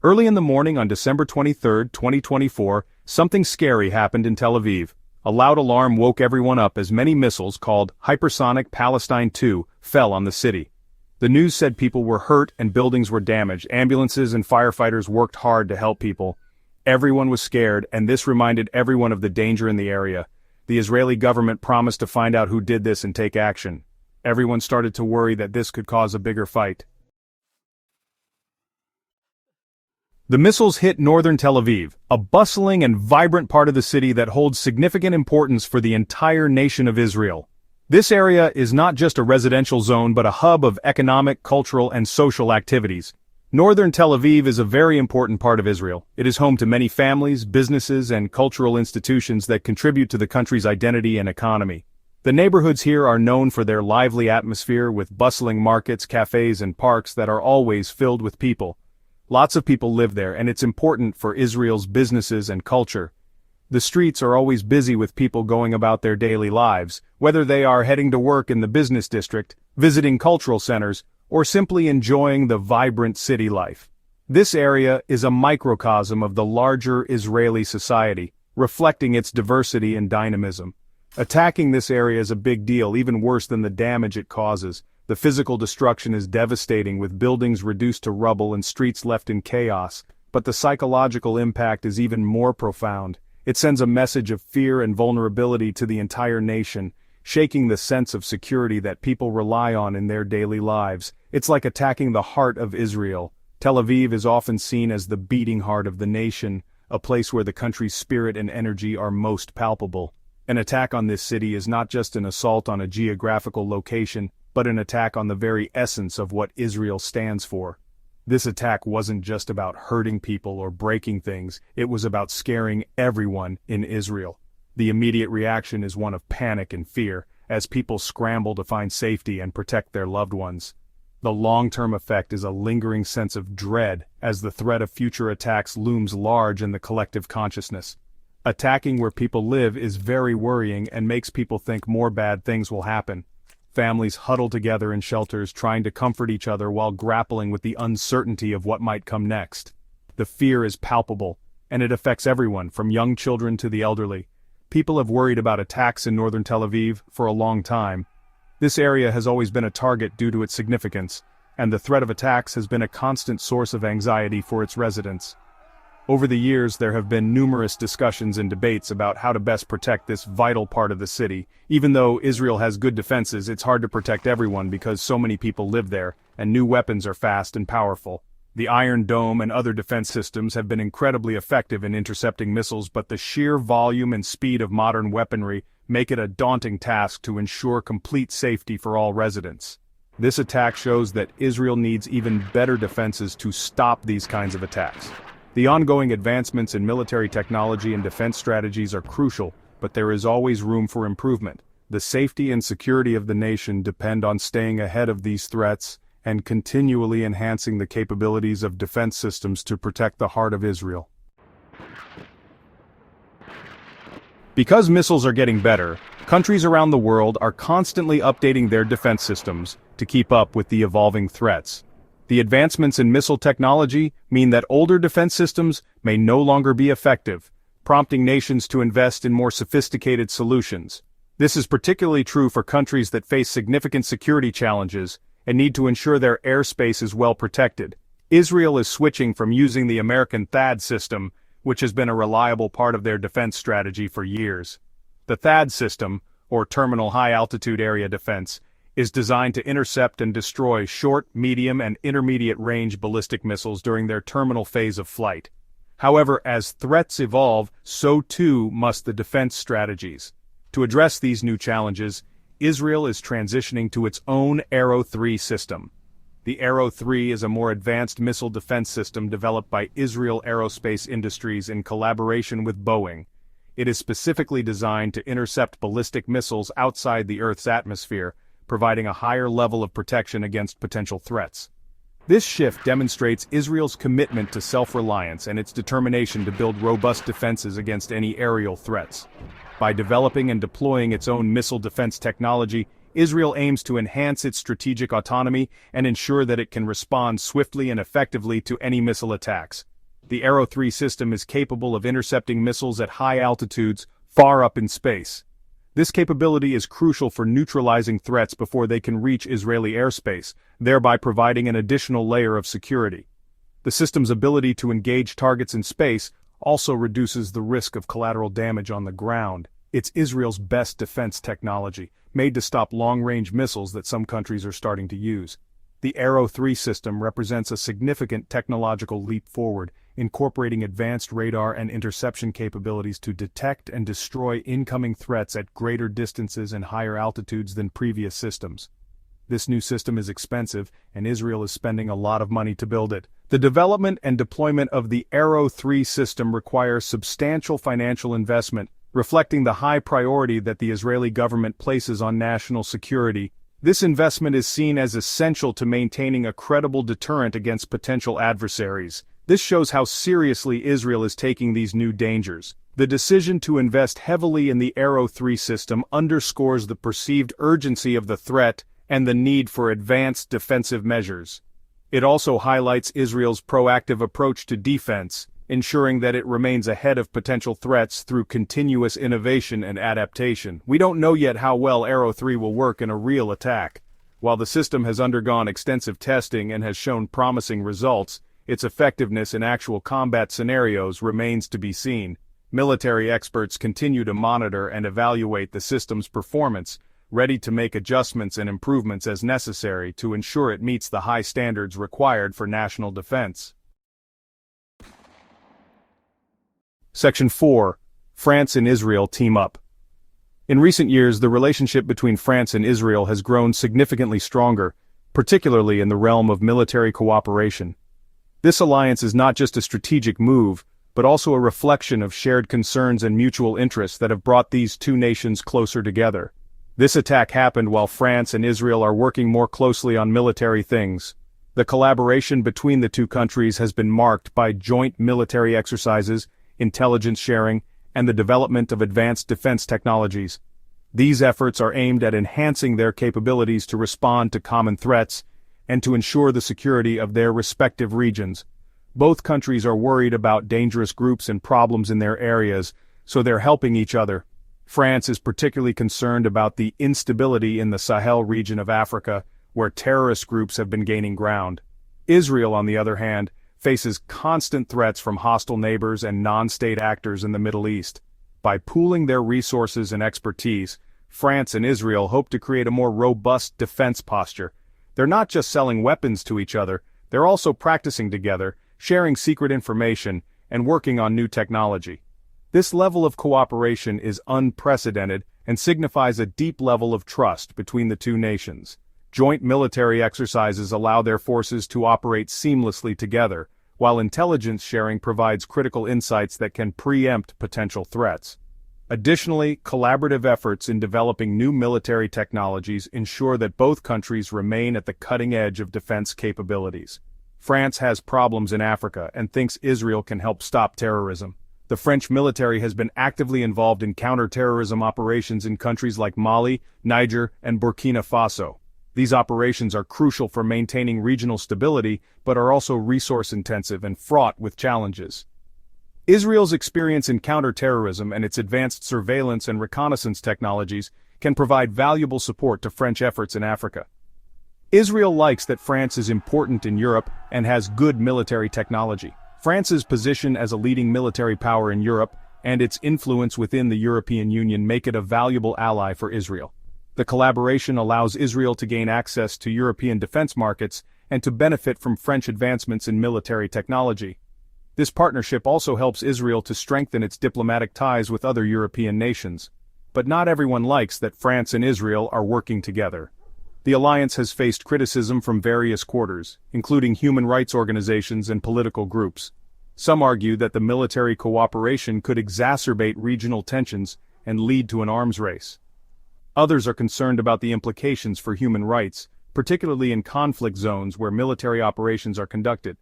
Early in the morning on December 23, 2024, something scary happened in Tel Aviv. A loud alarm woke everyone up as many missiles called Hypersonic Palestine-2 fell on the city. The news said people were hurt and buildings were damaged. Ambulances and firefighters worked hard to help people. Everyone was scared, and this reminded everyone of the danger in the area. The Israeli government promised to find out who did this and take action. Everyone started to worry that this could cause a bigger fight. The missiles hit northern Tel Aviv, a bustling and vibrant part of the city that holds significant importance for the entire nation of Israel. This area is not just a residential zone but a hub of economic, cultural, and social activities. Northern Tel Aviv is a very important part of Israel. It is home to many families, businesses, and cultural institutions that contribute to the country's identity and economy. The neighborhoods here are known for their lively atmosphere with bustling markets, cafes, and parks that are always filled with people. Lots of people live there, and it's important for Israel's businesses and culture. The streets are always busy with people going about their daily lives, whether they are heading to work in the business district, visiting cultural centers, or simply enjoying the vibrant city life. This area is a microcosm of the larger Israeli society, reflecting its diversity and dynamism. Attacking this area is a big deal, even worse than the damage it causes. The physical destruction is devastating, with buildings reduced to rubble and streets left in chaos, but the psychological impact is even more profound. It sends a message of fear and vulnerability to the entire nation, shaking the sense of security that people rely on in their daily lives. It's like attacking the heart of Israel. Tel Aviv is often seen as the beating heart of the nation, a place where the country's spirit and energy are most palpable. An attack on this city is not just an assault on a geographical location, but an attack on the very essence of what Israel stands for. This attack wasn't just about hurting people or breaking things, it was about scaring everyone in Israel. The immediate reaction is one of panic and fear, as people scramble to find safety and protect their loved ones. The long-term effect is a lingering sense of dread, as the threat of future attacks looms large in the collective consciousness. Attacking where people live is very worrying and makes people think more bad things will happen. Families huddle together in shelters, trying to comfort each other while grappling with the uncertainty of what might come next. The fear is palpable, and it affects everyone, from young children to the elderly. People have worried about attacks in northern Tel Aviv for a long time. This area has always been a target due to its significance, and the threat of attacks has been a constant source of anxiety for its residents. Over the years, there have been numerous discussions and debates about how to best protect this vital part of the city. Even though Israel has good defenses, it's hard to protect everyone because so many people live there, and new weapons are fast and powerful. The Iron Dome and other defense systems have been incredibly effective in intercepting missiles, but the sheer volume and speed of modern weaponry make it a daunting task to ensure complete safety for all residents. This attack shows that Israel needs even better defenses to stop these kinds of attacks. The ongoing advancements in military technology and defense strategies are crucial, but there is always room for improvement. The safety and security of the nation depend on staying ahead of these threats and continually enhancing the capabilities of defense systems to protect the heart of Israel. Because missiles are getting better, countries around the world are constantly updating their defense systems to keep up with the evolving threats. The advancements in missile technology mean that older defense systems may no longer be effective, prompting nations to invest in more sophisticated solutions. This is particularly true for countries that face significant security challenges and need to ensure their airspace is well protected. Israel is switching from using the American THAAD system, which has been a reliable part of their defense strategy for years. The THAAD system, or Terminal High Altitude Area Defense, is designed to intercept and destroy short, medium, and intermediate-range ballistic missiles during their terminal phase of flight. However, as threats evolve, so too must the defense strategies. To address these new challenges, Israel is transitioning to its own Arrow 3 system. The Arrow 3 is a more advanced missile defense system developed by Israel Aerospace Industries in collaboration with Boeing. It is specifically designed to intercept ballistic missiles outside the Earth's atmosphere, providing a higher level of protection against potential threats. This shift demonstrates Israel's commitment to self-reliance and its determination to build robust defenses against any aerial threats. By developing and deploying its own missile defense technology, Israel aims to enhance its strategic autonomy and ensure that it can respond swiftly and effectively to any missile attacks. The Arrow 3 system is capable of intercepting missiles at high altitudes, far up in space. This capability is crucial for neutralizing threats before they can reach Israeli airspace, thereby providing an additional layer of security. The system's ability to engage targets in space also reduces the risk of collateral damage on the ground. It's Israel's best defense technology, made to stop long-range missiles that some countries are starting to use. The Arrow 3 system represents a significant technological leap forward, incorporating advanced radar and interception capabilities to detect and destroy incoming threats at greater distances and higher altitudes than previous systems. This new system is expensive, and Israel is spending a lot of money to build it. The development and deployment of the Arrow 3 system requires substantial financial investment, reflecting the high priority that the Israeli government places on national security. This investment is seen as essential to maintaining a credible deterrent against potential adversaries. This shows how seriously Israel is taking these new dangers. The decision to invest heavily in the Arrow 3 system underscores the perceived urgency of the threat and the need for advanced defensive measures. It also highlights Israel's proactive approach to defense, ensuring that it remains ahead of potential threats through continuous innovation and adaptation. We don't know yet how well Arrow 3 will work in a real attack. While the system has undergone extensive testing and has shown promising results, its effectiveness in actual combat scenarios remains to be seen. Military experts continue to monitor and evaluate the system's performance, ready to make adjustments and improvements as necessary to ensure it meets the high standards required for national defense. Section 4. France and Israel team up. In recent years, the relationship between France and Israel has grown significantly stronger, particularly in the realm of military cooperation. This alliance is not just a strategic move, but also a reflection of shared concerns and mutual interests that have brought these two nations closer together. This attack happened while France and Israel are working more closely on military things. The collaboration between the two countries has been marked by joint military exercises, intelligence sharing, and the development of advanced defense technologies. These efforts are aimed at enhancing their capabilities to respond to common threats and to ensure the security of their respective regions. Both countries are worried about dangerous groups and problems in their areas, so they're helping each other. France is particularly concerned about the instability in the Sahel region of Africa, where terrorist groups have been gaining ground. Israel, on the other hand, faces constant threats from hostile neighbors and non-state actors in the Middle East. By pooling their resources and expertise, France and Israel hope to create a more robust defense posture. They're not just selling weapons to each other, they're also practicing together, sharing secret information, and working on new technology. This level of cooperation is unprecedented and signifies a deep level of trust between the two nations. Joint military exercises allow their forces to operate seamlessly together, while intelligence sharing provides critical insights that can preempt potential threats. Additionally, collaborative efforts in developing new military technologies ensure that both countries remain at the cutting edge of defense capabilities. France has problems in Africa and thinks Israel can help stop terrorism. The French military has been actively involved in counter-terrorism operations in countries like Mali, Niger, and Burkina Faso. These operations are crucial for maintaining regional stability, but are also resource-intensive and fraught with challenges. Israel's experience in counter-terrorism and its advanced surveillance and reconnaissance technologies can provide valuable support to French efforts in Africa. Israel likes that France is important in Europe and has good military technology. France's position as a leading military power in Europe and its influence within the European Union make it a valuable ally for Israel. The collaboration allows Israel to gain access to European defense markets and to benefit from French advancements in military technology. This partnership also helps Israel to strengthen its diplomatic ties with other European nations. But not everyone likes that France and Israel are working together. The alliance has faced criticism from various quarters, including human rights organizations and political groups. Some argue that the military cooperation could exacerbate regional tensions and lead to an arms race. Others are concerned about the implications for human rights, particularly in conflict zones where military operations are conducted.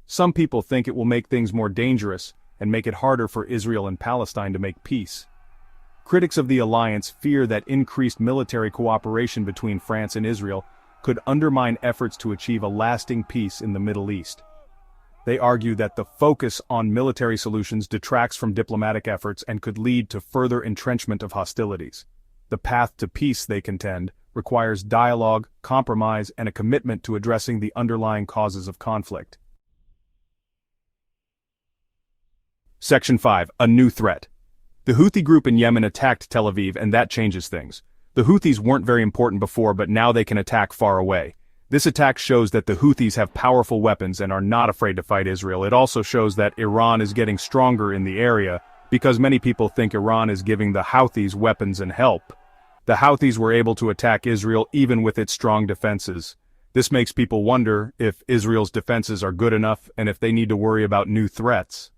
Some people think it will make things more dangerous and make it harder for Israel and Palestine to make peace. Critics of the alliance fear that increased military cooperation between France and Israel could undermine efforts to achieve a lasting peace in the Middle East. They argue that the focus on military solutions detracts from diplomatic efforts and could lead to further entrenchment of hostilities. The path to peace, they contend, requires dialogue, compromise, and a commitment to addressing the underlying causes of conflict. Section 5. A new threat. The Houthi group in Yemen attacked Tel Aviv, and that changes things. The Houthis weren't very important before, but now they can attack far away. This attack shows that the Houthis have powerful weapons and are not afraid to fight Israel. It also shows that Iran is getting stronger in the area, because many people think Iran is giving the Houthis weapons and help. The Houthis were able to attack Israel even with its strong defenses. This makes people wonder if Israel's defenses are good enough and if they need to worry about new threats.